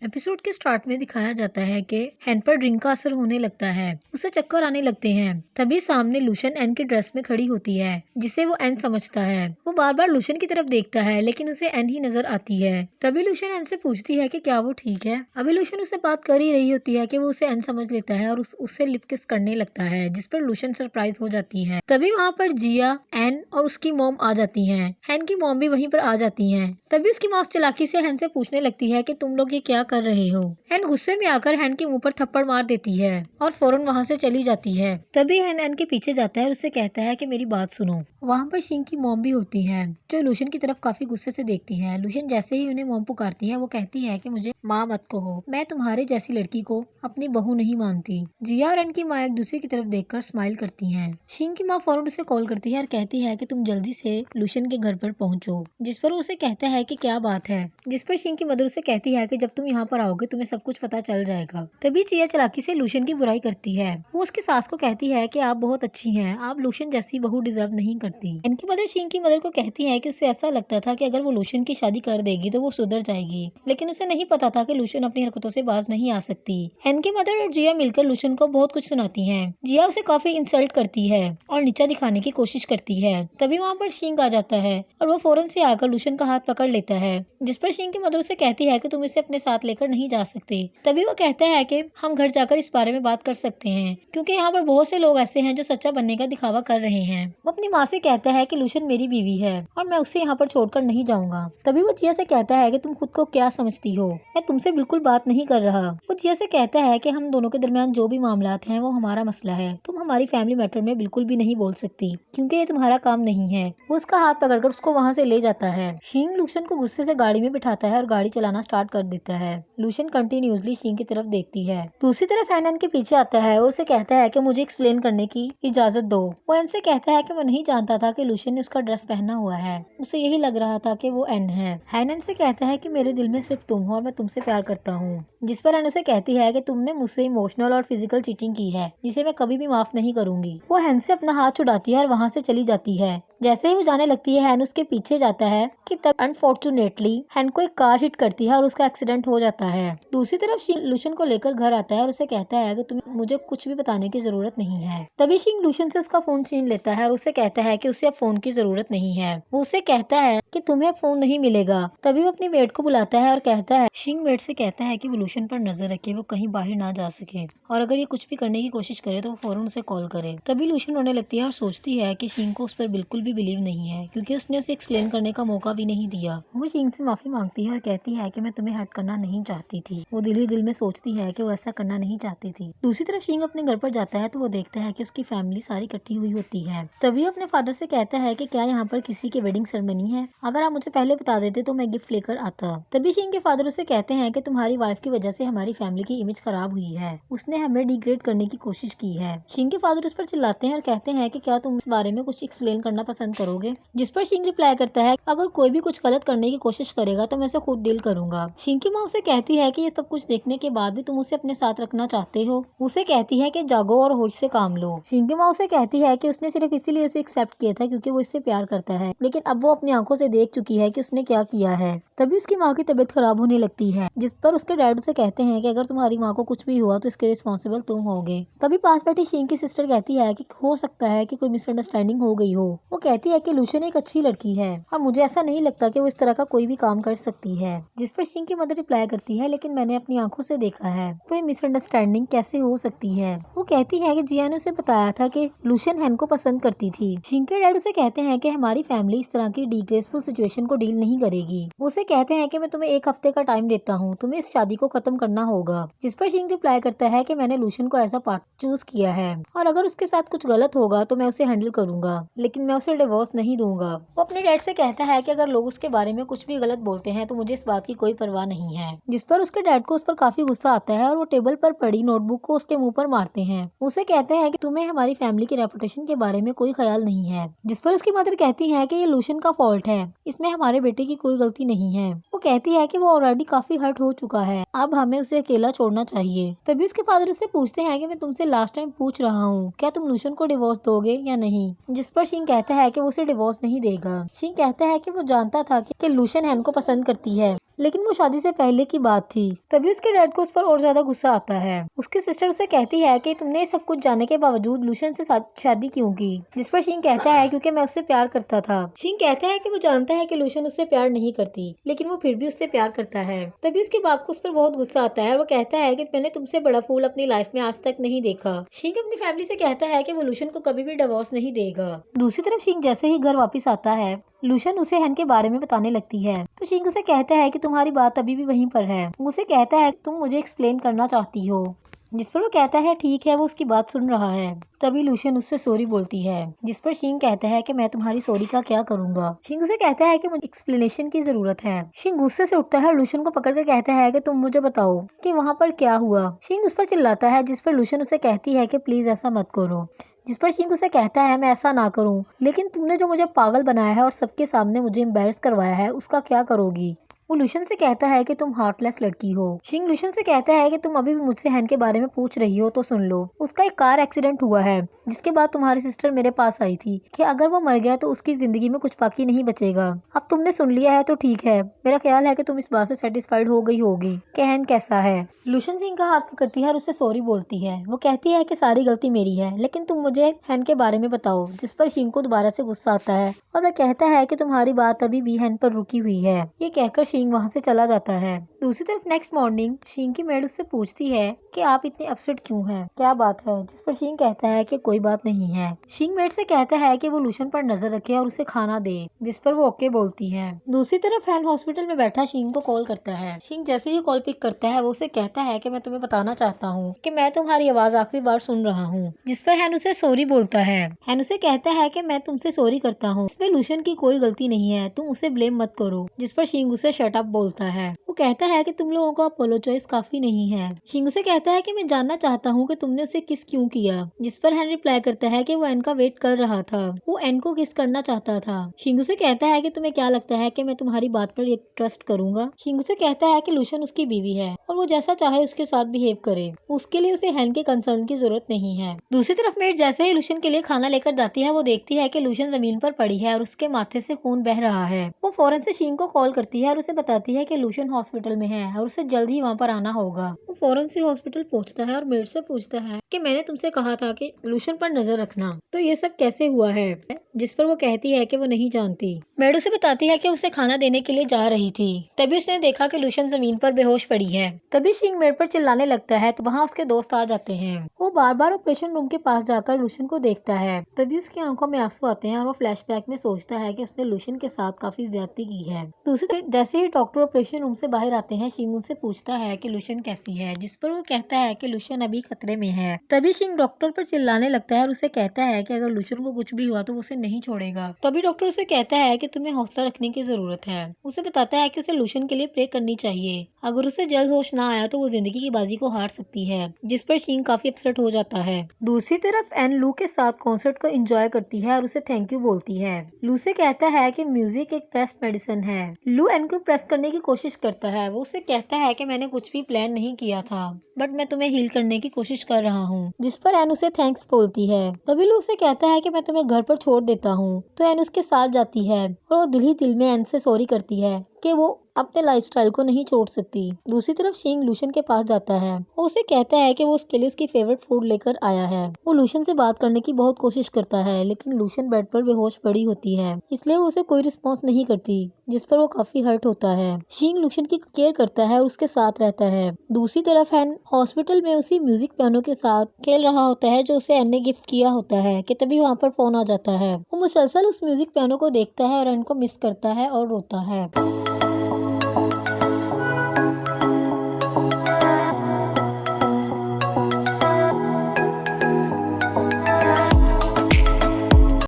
Episode के start में दिखाया जाता है कि हैन पर ड्रिंक का असर होने लगता है, उसे चक्कर आने लगते हैं। तभी सामने लूशन एन की ड्रेस में खड़ी होती है, जिसे वो एन समझता है। वो बार बार लूशन की तरफ देखता है, लेकिन उसे एन ही नजर आती है। तभी लूशन एन से पूछती है कि क्या वो ठीक है। अभी लूशन उससे बात कर ही रही होती है कि वो उसे एन समझ लेता है और उससे लिप किस करने लगता है, जिस पर लूशन सरप्राइज हो जाती है। तभी वहाँ पर जिया, एन और उसकी मॉम आ जाती है। हैन की मॉम भी वहीं पर आ जाती है। तभी उसकी मॉम चालाकी से हैन से पूछने लगती है कि तुम लोग ये क्या कर रहे हो। हैन गुस्से में आकर हैन के मुंह पर थप्पड़ मार देती है और फौरन वहाँ से चली जाती है। तभी हैन एन के पीछे जाता है और उससे कहता है कि मेरी बात सुनो। वहाँ पर शिंग की मॉम भी होती है, जो लूशन की तरफ काफी गुस्से से देखती है। लूशन जैसे ही उन्हें मॉम पुकारती है, वो कहती है कि मुझे माँ मत कहो, मैं तुम्हारे जैसी लड़की को अपनी बहू नहीं मानती। जिया और एन की माँ एक दूसरे की तरफ देखकर स्माइल करती हैं। शिंग की माँ फौरन उसे कॉल करती है और कहती है कि तुम जल्दी से लूशन के घर पर पहुंचो, जिस पर उसे कहता है कि क्या बात है। जिस पर शिंग की मदर उसे कहती है कि जब तुम यहाँ पर आओगे तुम्हें सब कुछ पता चल जाएगा। तभी जिया चालाकी से लूशन की बुराई करती है। वो उसकी सास को कहती है कि आप बहुत अच्छी हैं, आप लूशन जैसी बहू डिजर्व नहीं करती। इनकी मदर शिंग की मदर को कहती है कि उसे ऐसा लगता था कि अगर वो लूशन की शादी कर देगी तो वो सुधर जाएगी, लेकिन उसे नहीं पता था कि लूशन अपनी हरकतों से बाज नहीं आ सकती। एन की मदर और जिया मिलकर लूशन को बहुत कुछ सुनाती हैं। जिया उसे काफी इंसल्ट करती है और नीचा दिखाने की कोशिश करती है। तभी वहाँ पर शिंग आ जाता है और वो फौरन से आकर लूशन का हाथ पकड़ लेता है, जिस पर शिंग की मदर उसे कहती है कि तुम इसे अपने साथ लेकर नहीं जा सकते। तभी वो कहता है कि हम घर जाकर इस बारे में बात कर सकते हैं, क्योंकि यहाँ पर बहुत से लोग ऐसे हैं जो सच्चा बनने का दिखावा कर रहे हैं। वो अपनी माँ से कहता है कि लूशन मेरी बीवी है और मैं उसे यहाँ पर छोड़कर नहीं जाऊंगा। तभी वो जिया से कहता है कि तुम खुद को क्या समझती हो, मैं तुमसे बिल्कुल बात नहीं कर रहा। वो जिया से कहता है कि हम दोनों के दरमियान जो भी मामलात हैं वो हमारा मसला है, तुम हमारी फैमिली मैटर में बिल्कुल भी नहीं बोल सकती, क्योंकि ये तुम्हारा काम नहीं है। वो उसका हाथ पकड़कर उसको वहाँ से ले जाता है। शिंग लूशन को गुस्से से गाड़ी में बिठाता है और गाड़ी चलाना स्टार्ट कर देता है। लूशन कंटिन्यूअसली शिंग की तरफ देखती है। दूसरी तरफ एन के पीछे आता है और उसे कहता है कि मुझे एक्सप्लेन करने की इजाजत दो। वो एन से कहता है कि वो नहीं जानता था कि लूशन ने उसका ड्रेस पहना हुआ है, उसे यही लग रहा था कि वो एन है। एन से कहता है कि मेरे दिल में सिर्फ तुम हो और मैं तुमसे प्यार करता हूँ। जिस पर एन उसे कहती है कि तुमने मुझसे इमोशनल और फिजिकल चीटिंग की है, जिसे मैं कभी भी माफ नहीं करूंगी। वो हैन से अपना हाथ छुड़ाती है और वहाँ से चली जाती है। जैसे ही वो जाने लगती है, हैन उसके पीछे जाता है कि तब अनफॉर्चुनेटली हैन को एक कार हिट करती है और उसका एक्सीडेंट हो जाता है। दूसरी तरफ शिंग लूशन को लेकर घर आता है और उसे कहता है कि तुम्हें मुझे कुछ भी बताने की जरूरत नहीं है। तभी शिंग लूशन से उसका फोन छीन लेता है और उसे कहता है कि उसे अब फोन की जरूरत नहीं है। वो उसे कहता है कि तुम्हें फोन नहीं मिलेगा। तभी वो अपनी मेड को बुलाता है और कहता है, शिंग मेड से कहता है कि वो लूशन पर नजर रखे, वो कहीं बाहर ना जा सके, और अगर ये कुछ भी करने की कोशिश करे तो वो फौरन उसे कॉल करे। तभी लूशन रोने लगती है और सोचती है कि शिंग को उस पर बिल्कुल भी बिलीव नहीं है, क्योंकि उसने उसे एक्सप्लेन करने का मौका भी नहीं दिया। वो शिंग से माफी मांगती है और कहती है कि मैं तुम्हें हर्ट करना नहीं चाहती थी। वो दिल ही दिल में सोचती है कि वो ऐसा करना नहीं चाहती थी। दूसरी तरफ शिंग अपने घर पर जाता है तो वो देखता है कि उसकी फैमिली सारी इकट्ठी हुई होती है। तभी अपने फादर से कहता है कि क्या यहाँ पर किसी की वेडिंग सेरेमनी है, अगर आप मुझे पहले बता देते तो मैं गिफ्ट लेकर आता। तभी शिंग के फादर उसे कहते हैं कि तुम्हारी वाइफ की वजह से हमारी फैमिली की इमेज खराब हुई है, उसने हमें डिग्रेड करने की कोशिश की है। शिंग के फादर उस पर चिल्लाते हैं और कहते हैं कि क्या तुम इस बारे में कुछ एक्सप्लेन करना पसंद करोगे। जिस पर शिंग रिप्लाई करता है, अगर कोई भी कुछ गलत करने की कोशिश करेगा तो मैं उसे खुद डील करूंगा। शिंग की माँ उसे कहती है कि ये सब कुछ देखने के बाद भी तुम उसे अपने साथ रखना चाहते हो। उसे कहती है कि जागो और होश से काम लो। शिंग की माँ उसे कहती है कि उसने सिर्फ इसीलिए उसे एक्सेप्ट किया था क्योंकि वो इससे प्यार करता है, लेकिन अब वो अपनी आंखों से देख चुकी है कि उसने क्या किया है। तभी उसकी माँ की तबीयत खराब होने लगती है, जिस पर उसके डैड उसे कहते हैं कि अगर तुम्हारी माँ को कुछ भी हुआ तो इसके रिस्पॉन्सिबल तुम होगे। तभी पास बैठी शिंग की सिस्टर कहती है कि हो सकता है कि कोई मिसअंडरस्टैंडिंग हो गई हो। वो कहती है कि लूशन एक अच्छी लड़की है और मुझे ऐसा नहीं लगता कि वो इस तरह का कोई भी काम कर सकती है। जिस पर शिंग की मदर रिप्लाई करती है, लेकिन मैंने अपनी आंखों से देखा है, कोई मिसअंडरस्टैंडिंग कैसे हो सकती है। वो कहती है कि जिया ने उसे बताया था कि लूशन हैन को पसंद करती थी। शिंग के डैड उसे कहते हैं कि हमारी फैमिली इस तरह की डिग्रेसफुल सिचुएशन को डील नहीं करेगी। उसे कहते हैं कि मैं तुम्हें एक हफ्ते का टाइम देता हूँ, तुम्हें इस शादी को खत्म करना होगा। जिस पर शिंग रिप्लाई करता है कि मैंने लूशन को ऐसा पार्ट चूज किया है और अगर उसके साथ कुछ गलत होगा तो मैं उसे हैंडल करूंगा, लेकिन मैं उसे डिवोर्स नहीं दूंगा। वो अपने डैड से कहता है कि अगर लोग उसके बारे में कुछ भी गलत बोलते हैं तो मुझे इस बात की कोई परवाह नहीं है। जिस पर उसके डैड को उस पर काफी गुस्सा आता है और वो टेबल पर पड़ी नोटबुक को उसके मुंह पर मारते हैं। उसे कहते हैं कि तुम्हें हमारी फैमिली की रेपुटेशन के बारे में कोई ख्याल नहीं है। जिस पर उसकी मदर कहती है कि ये लूशन का फॉल्ट है, इसमें हमारे बेटे की कोई गलती नहीं है। वो कहती है कि वो ऑलरेडी काफी हर्ट हो चुका है, अब हमें उसे अकेला छोड़ना चाहिए। तभी उसके फादर उससे पूछते हैं कि मैं तुमसे लास्ट टाइम पूछ रहा हूँ, क्या तुम लूशन को डिवोर्स दोगे या नहीं। जिस पर शिंग कहता है कि वो उसे डिवोर्स नहीं देगा। शिंग कहता है कि वो जानता था कि लूशन हैन को पसंद करती है, लेकिन वो शादी से पहले की बात थी। तभी उसके डैड को उस पर और ज्यादा गुस्सा आता है। उसकी सिस्टर उसे कहती है कि तुमने सब कुछ जानने के बावजूद लूशन से शादी क्यों की, जिस पर शिंग कहता है क्योंकि मैं उससे प्यार करता था। शिंग कहता है कि वो जानता है कि लूशन उससे प्यार नहीं करती, लेकिन वो फिर भी उससे प्यार करता है। तभी उसके बाप को उस पर बहुत गुस्सा आता है और वो कहता है कि मैंने तुमसे बड़ा फूल अपनी लाइफ में आज तक नहीं देखा। शिंग अपनी फैमिली से कहता है कि वो लूशन को कभी भी डिवोर्स नहीं देगा। दूसरी तरफ शिंग जैसे ही घर वापस आता है, लूशन उसे हैन के बारे में बताने लगती है। तो शिंग उसे कहता है कि तुम्हारी बात अभी भी वहीं पर है। उसे कहता है तुम मुझे एक्सप्लेन करना चाहती हो, जिस पर वो कहता है ठीक है, वो उसकी बात सुन रहा है। तभी लूशन उससे सॉरी बोलती है, जिस पर शिंग कहता है कि मैं तुम्हारी सॉरी का क्या करूंगा। शिंग उसे कहता है कि मुझे एक्सप्लेनेशन की जरूरत है। शिंग गुस्से से उठता है और लूशन को पकड़कर कहता है कि तुम मुझे बताओ कि वहाँ पर क्या हुआ। शिंग उस पर चिल्लाता है, जिस पर लूशन उसे कहती है कि प्लीज ऐसा मत करो। जिस पर शिंग उसे कहता है मैं ऐसा ना करूं, लेकिन तुमने जो मुझे पागल बनाया है और सबके सामने मुझे एम्बैरस करवाया है उसका क्या करोगी। वो लूशन से कहता है कि तुम हार्टलेस लड़की हो। शिंग लूशन से कहता है कि तुम अभी भी मुझसे हैन के बारे में पूछ रही हो तो सुन लो। उसका एक कार एक्सीडेंट हुआ है, जिसके बाद तुम्हारी सिस्टर मेरे पास आई थी कि अगर वो मर गया तो उसकी जिंदगी में कुछ बाकी नहीं बचेगा। अब तुमने सुन लिया है तो ठीक है। मेरा ख्याल है कि तुम इस बात से सेटिस्फाइड हो गई होगी कि हैन कैसा है। लूशन सिंह का हाथ पकड़ती है और उससे सॉरी बोलती है। वो कहती है कि सारी गलती मेरी है, लेकिन तुम मुझे हैन के बारे में बताओ। जिस पर शिंग को दोबारा से गुस्सा आता है और वह कहता है कि तुम्हारी बात अभी भी हैन पर रुकी हुई है। ये कहकर शिंग वहाँ से चला जाता है। दूसरी तरफ नेक्स्ट मॉर्निंग शिंग की मेड उससे पूछती है कि आप इतने अपसेट क्यों हैं, क्या बात है। जिस पर शिंग कहता है कि कोई बात नहीं है। शिंग मेड से कहता है कि वो लूशन पर नजर रखे और उसे खाना दे, जिस पर वो ओके बोलती है। दूसरी तरफ हैन हॉस्पिटल में बैठा शिंग को कॉल करता है। शिंग जैसे ही कॉल पिक करता है वो उसे कहता है कि मैं तुम्हें बताना चाहता हूँ कि मैं तुम्हारी आवाज आखिरी बार सुन रहा हूँ। जिस पर हैन उसे सॉरी बोलता है। हैन उसे कहता है कि मैं तुमसे सॉरी करता हूँ, इसमें लूशन की कोई गलती नहीं है, तुम उसे ब्लेम मत करो। जिस पर शिंग उसे शट अप बोलता है। वो कहता है कि तुम लोगों का अपोलोजाइज काफी नहीं है। शिंग उसे कहता है कि मैं जानना चाहता हूँ कि तुमने उसे किस क्यों किया। जिस पर हैन रिप्लाई करता है कि वो एन का वेट कर रहा था, वो एन को किस करना चाहता था। शिंग उसे कहता है कि तुम्हें क्या लगता है कि मैं तुम्हारी बात पर ट्रस्ट करूंगा। शिंग उसे कहता है कि लूशन उसकी बीवी है और वो जैसा चाहे उसके साथ बिहेव करे, उसके लिए उसे हैन के कंसर्न की जरूरत नहीं है। दूसरी तरफ मेड जैसे ही लूशन के लिए खाना लेकर जाती है वो देखती है कि लूशन जमीन पर पड़ी है और उसके माथे से खून बह रहा है। वो फौरन से शिंग को कॉल करती है और उसे बताती है कि लूशन हॉस्पिटल में है और उसे जल्द ही वहाँ पर आना होगा। वो फौरन से हॉस्पिटल पहुँचता है और मेड से पूछता है कि मैंने तुमसे कहा था कि लूशन पर नजर रखना, तो ये सब कैसे हुआ है। जिस पर वो कहती है कि वो नहीं जानती। मेड उसे बताती है कि उसे खाना देने के लिए जा रही थी। तभी उसने देखा कि लूशन जमीन पर बेहोश पड़ी है। तभी शिंग मेड पर चिल्लाने लगता है तो वहाँ उसके दोस्त आ जाते हैं। वो बार बार ऑपरेशन रूम के पास जाकर लूशन को देखता है। तभी उसकी आंखों में आंसू आते हैं और वो फ्लैशबैक में सोचता है कि उसने लूशन के साथ काफी ज्यादती की है। दूसरी तरफ जैसे ही डॉक्टर ऑपरेशन रूम से बाहर आते हैं शिंग उनसे पूछता है कि लूशन कैसी है। जिस पर वो कहता है कि लूशन अभी खतरे में है। तभी शिंग डॉक्टर पर चिल्लाने लगता है और उसे कहता है कि अगर लूशन को कुछ भी हुआ तो वो उसे नहीं छोड़ेगा। तभी डॉक्टर उसे कहता है कि तुम्हें हौसला रखने की जरूरत है। उसे बताता है कि उसे लूशन के लिए प्रे करनी चाहिए, अगर उसे जल्द होश ना आया तो वो जिंदगी की बाजी को हार सकती है। जिस पर शिंग काफी अपसेट हो जाता है। दूसरी तरफ एन लू के साथ कॉन्सर्ट को एंजॉय करती है और उसे थैंक यू बोलती है। लू से कहता है कि म्यूजिक एक बेस्ट मेडिसिन है। लू एन को प्रेस करने की कोशिश करता है। वो उसे कहता है कि मैंने कुछ भी प्लान नहीं किया था, बट मैं तुम्हें हील करने की कोशिश कर रहा हूँ। जिस पर एन उसे थैंक्स बोलती है। तभी लू उसे कहता है कि मैं तुम्हें घर पर छोड़ देता हूँ, तो एन उसके साथ जाती है और वो दिल ही दिल में एन से सॉरी करती है कि वो अपने लाइफस्टाइल को नहीं छोड़ सकती। दूसरी तरफ शिंग लूशन के पास जाता है। वो उसे कहता है कि वो उसके लिए उसकी फेवरेट फूड लेकर आया है। वो लूशन से बात करने की बहुत कोशिश करता है, लेकिन लूशन बेड पर बेहोश पड़ी होती है, इसलिए वो उसे कोई रिस्पॉन्स नहीं करती। जिस पर वो काफी हर्ट होता है। शिंग लूशन की केयर करता है और उसके साथ रहता है। दूसरी तरफ हैन हॉस्पिटल में उसी म्यूजिक पियानो के साथ खेल रहा होता है जो उसे एन ने गिफ्ट किया होता है कि तभी वहाँ पर फोन आ जाता है। वो मुसलसल उस म्यूजिक पियानो को देखता है और एन को मिस करता है और रोता है।